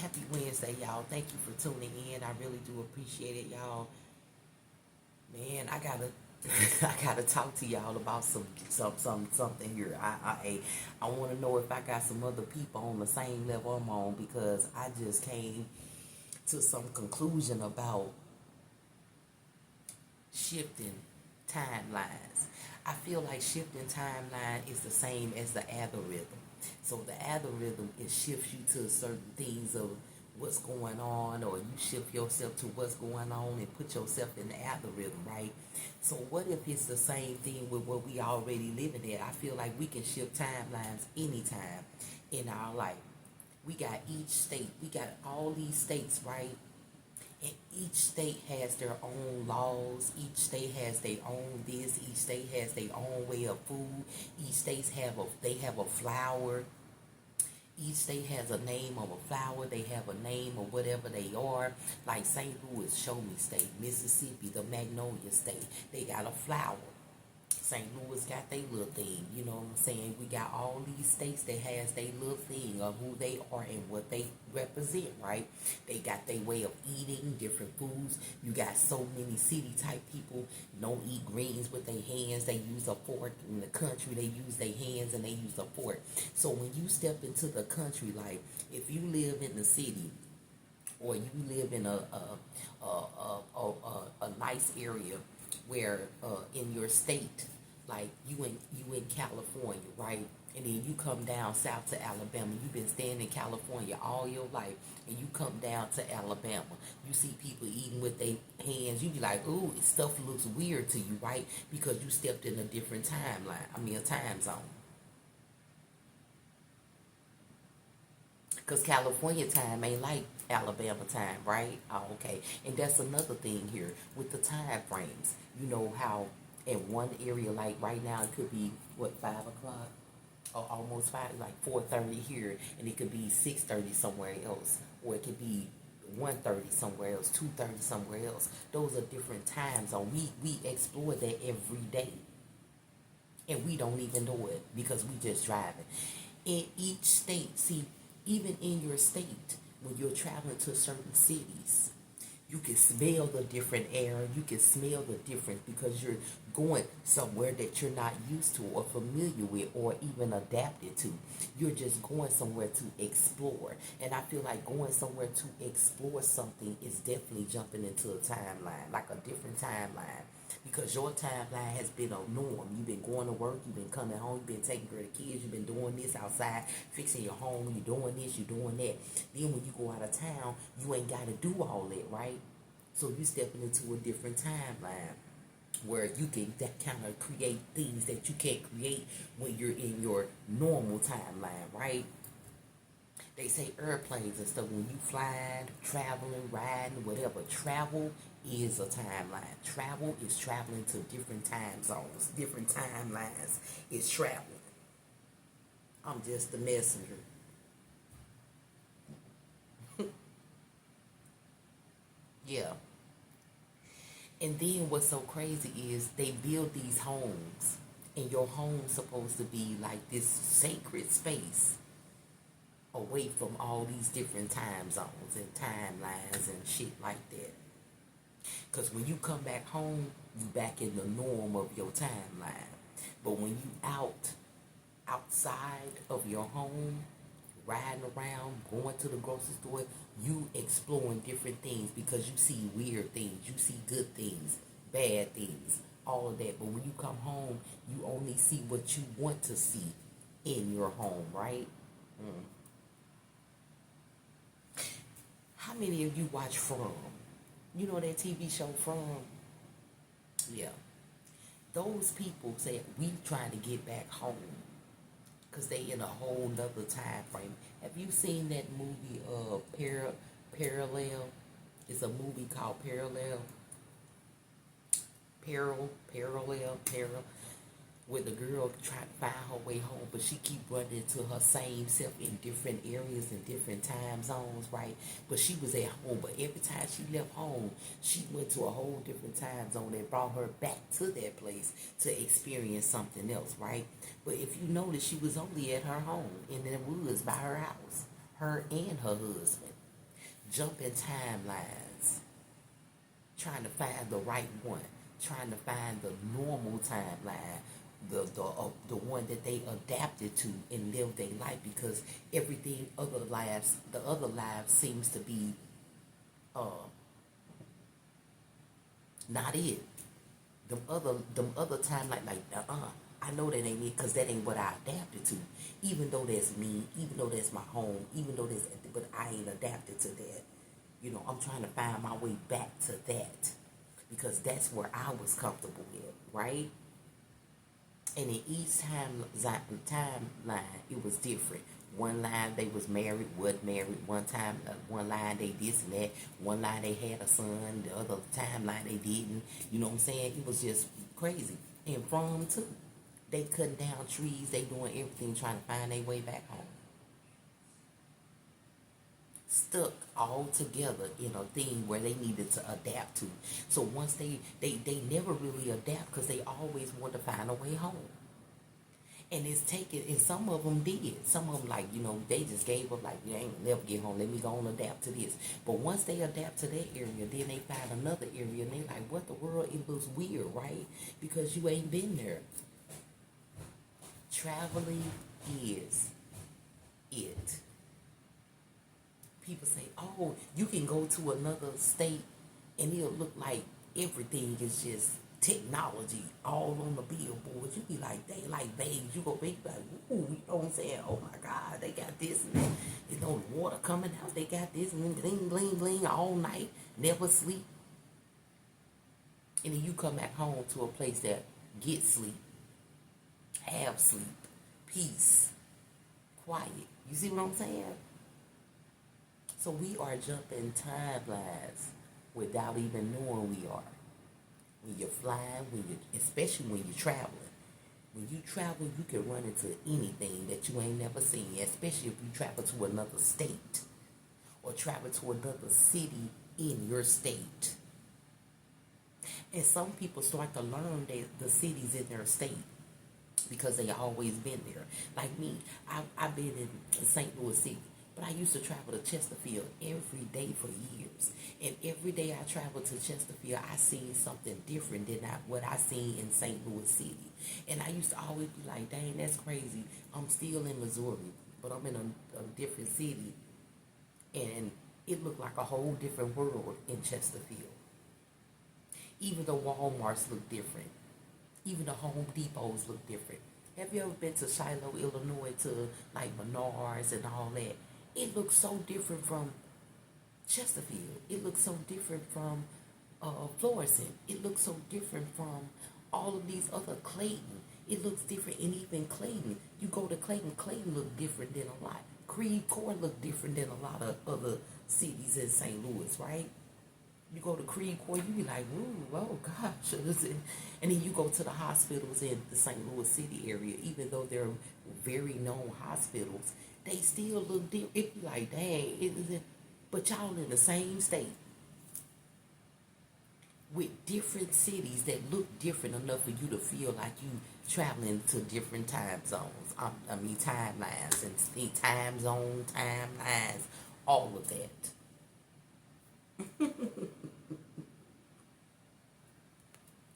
Happy Wednesday, y'all. Thank you for tuning in. I really do appreciate it, y'all. Man, I gotta I gotta talk to y'all about something here. I want to know if I got some other people on the same level I'm on, because I just came to some conclusion about shifting timelines. I feel like shifting timeline is the same as the algorithm. So the algorithm, it shifts you to certain things of what's going on, or you shift yourself to what's going on and put yourself in the algorithm, right? So what if it's the same thing with what we already living in? I feel like we can shift timelines anytime in our life. We got each state, we got all these states, right? And each state has their own laws. Each state has their own this. Each state has their own way of food. Each state have a flower. Each state has a name of a flower. They have a name of whatever they are. Like St. Louis, Show Me State. Mississippi, the Magnolia State. They got a flower. St. Louis got their little thing, you know what I'm saying? We got all these states that has their little thing of who they are and what they represent, right? They got their way of eating different foods. You got so many city type people don't eat greens with their hands. They use a fork. In the country, they use their hands and they use a fork. So when you step into the country, like if you live in the city, or you live in a nice area where in your state, like you in California, right? And then you come down south to Alabama. You've been staying in California all your life, and you come down to Alabama. You see people eating with their hands. You be like, ooh, stuff looks weird to you, right? Because you stepped in a different timeline. I mean, a time zone. Because California time ain't like Alabama time, right? Oh, okay. And that's another thing here with the time frames. You know how in one area, like right now, it could be, what, 5 o'clock? Or almost 5, like 4:30 here. And it could be 6:30 somewhere else. Or it could be 1:30 somewhere else, 2:30 somewhere else. Those are different time zones. We explore that every day. And we don't even know it because we just driving. In each state, see, even in your state, when you're traveling to certain cities, you can smell the different air. You can smell the difference because you're going somewhere that you're not used to or familiar with or even adapted to. You're just going somewhere to explore. And I feel like going somewhere to explore something is definitely jumping into a timeline, like a different timeline. Because your timeline has been a norm. You've been going to work, you've been coming home, you've been taking care of kids, you've been doing this outside, fixing your home, you're doing this, you're doing that. Then when you go out of town, you ain't got to do all that, right? So you stepping into a different timeline where you can that kind of create things that you can't create when you're in your normal timeline, right? They say airplanes and stuff, when you flying, traveling, riding, whatever, travel is a timeline. Travel is traveling to different time zones, different timelines. It's traveling. I'm just the messenger. Yeah. And then what's so crazy is they build these homes, and your home's supposed to be like this sacred space away from all these different time zones and timelines and shit like that. Because when you come back home, you back in the norm of your timeline. But when you outside of your home, riding around, going to the grocery store, you exploring different things because you see weird things, you see good things, bad things, all of that. But when you come home, you only see what you want to see in your home, right? Mm. How many of you watch From? You know that TV show From? Yeah. Those people say we trying to get back home because they in a whole nother time frame. Have you seen that movie Parallel? It's a movie called Parallel. Parallel, where the girl trying to find her way home, but she keep running into her same self in different areas and different time zones, right? But she was at home, but every time she left home, she went to a whole different time zone that brought her back to that place to experience something else, right? But if you notice, she was only at her home in the woods by her house, her and her husband. jumping timelines, trying to find the right one, trying to find the normal timeline, the one that they adapted to and live their life, because everything other lives, the other lives seems to be uh, not it. Them other timeline, like I know that ain't it, because that ain't what I adapted to. Even though that's me, even though that's my home, even though that's, but I ain't adapted to that. You know, I'm trying to find my way back to that, because that's where I was comfortable with, right? And in each timeline, it was different. One line they was married, wasn't married. One line they this and that. One line they had a son. The other timeline they didn't. You know what I'm saying? It was just crazy. And from too, they cutting down trees. They doing everything trying to find their way back home. Stuck all together in a thing where they needed to adapt to. So once they never really adapt, because they always want to find a way home. And it's taken, and some of them did. Some of them, like, you know, they just gave up, like, you ain't gonna never get home. Let me go and adapt to this. But once they adapt to that area, then they find another area, and they like, what the world? It looks weird, right? Because you ain't been there. Traveling is it. People say, oh, you can go to another state and it'll look like everything is just technology all on the billboard. You be like, they like babes. You go big like, ooh, you know what I'm saying? Oh my God, they got this and that. You know, the water coming out. They got this and then bling, bling, bling all night. Never sleep. And then you come back home to a place that gets sleep, have sleep, peace, quiet. You see what I'm saying? So we are jumping timelines without even knowing we are. When you're flying, especially when you're traveling. When you travel, you can run into anything that you ain't never seen, especially if you travel to another state or travel to another city in your state. And some people start to learn the cities in their state because they always been there. Like me, I've been in St. Louis City. But I used to travel to Chesterfield every day for years. And every day I traveled to Chesterfield, I seen something different than what I seen in St. Louis City. And I used to always be like, dang, that's crazy. I'm still in Missouri, but I'm in a different city. And it looked like a whole different world in Chesterfield. Even the Walmarts look different. Even the Home Depots look different. Have you ever been to Shiloh, Illinois, to like Menards and all that? It looks so different from Chesterfield. It looks so different from Florissant. It looks so different from all of these other Clayton. It looks different, and even Clayton. You go to Clayton, Clayton look different than a lot. Creve Coeur look different than a lot of other cities in St. Louis, right? You go to Creve Coeur, you be like, ooh, oh gosh. And then you go to the hospitals in the St. Louis City area, even though they're very known hospitals, they still look different. It be like, dang, but y'all in the same state with different cities that look different enough for you to feel like you traveling to different time zones. I mean timelines and time zone, timelines, all of that.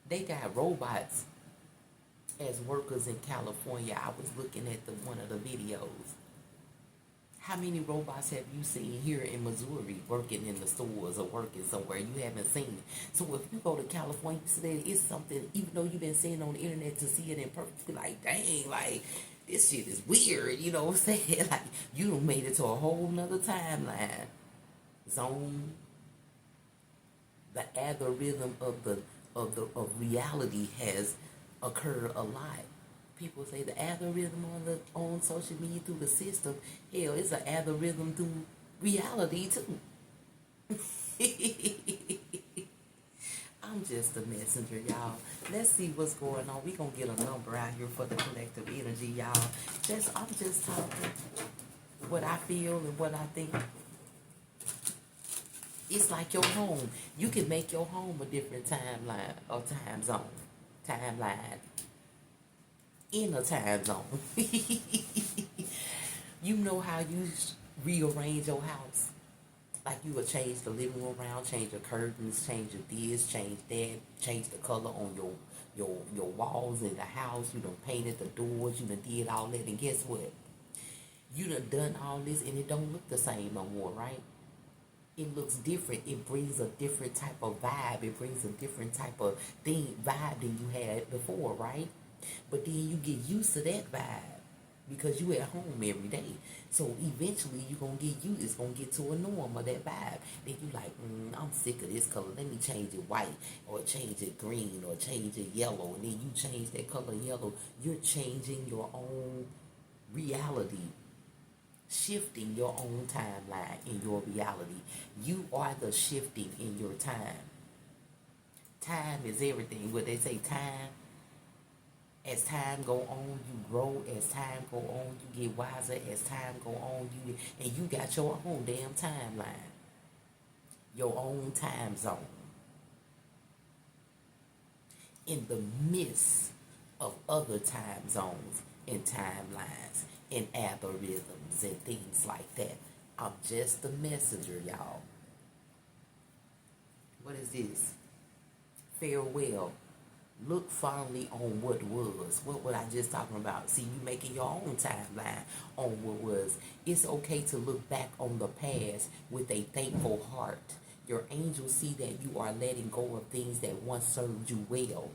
They got robots as workers in California. I was looking at one of the videos. How many robots have you seen here in Missouri working in the stores or working somewhere you haven't seen it? So if you go to California, you see that it's something, even though you've been seeing on the internet, to see it in person, be like, dang, like, this shit is weird, you know what I'm saying? Like, you done made it to a whole nother timeline. Zone. The algorithm of reality has occurred a lot. People say the algorithm on social media through the system, hell, it's an algorithm through reality too. I'm just a messenger, y'all. Let's see what's going on. We gonna get a number out here for the collective energy, y'all. I'm just talking what I feel and what I think. It's like your home. You can make your home a different timeline or time zone. Timeline. In a time zone. You know how you rearrange your house. Like you would change the living room around, change the curtains, change the this, change that, change the color on your walls in the house. You done painted the doors. You done did all that, and guess what? You done all this, and it don't look the same no more, right? It looks different. It brings a different type of vibe. It brings a different type of vibe than you had before, right? But then you get used to that vibe because you at home every day. So eventually you're gonna get used. It's gonna get to a norm of that vibe. Then you like, I'm sick of this color. Let me change it white, or change it green, or change it yellow. And then you change that color yellow. You're changing your own reality, shifting your own timeline in your reality. You are the shifting in your time. Time is everything. What they say, time, as time go on, you grow. As time go on, you get wiser. As time go on, you got your own damn timeline, your own time zone, in the midst of other time zones and timelines and algorithms and things like that. I'm just the messenger, y'all. What is this? Farewell. Look fondly on what was. What was I just talking about? See, you making your own timeline on what was. It's okay to look back on the past with a thankful heart. Your angels see that you are letting go of things that once served you well,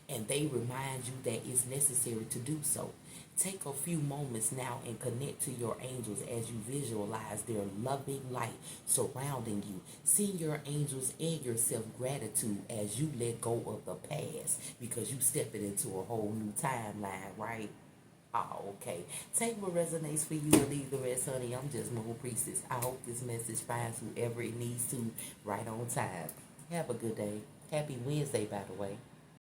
and they remind you that it's necessary to do so. Take a few moments now and connect to your angels as you visualize their loving light surrounding you. Send your angels and yourself gratitude as you let go of the past, because you stepping into a whole new timeline, right? Oh, okay. Take what resonates for you and leave the rest, honey. I'm just Moon Priestess. I hope this message finds whoever it needs to right on time. Have a good day. Happy Wednesday, by the way.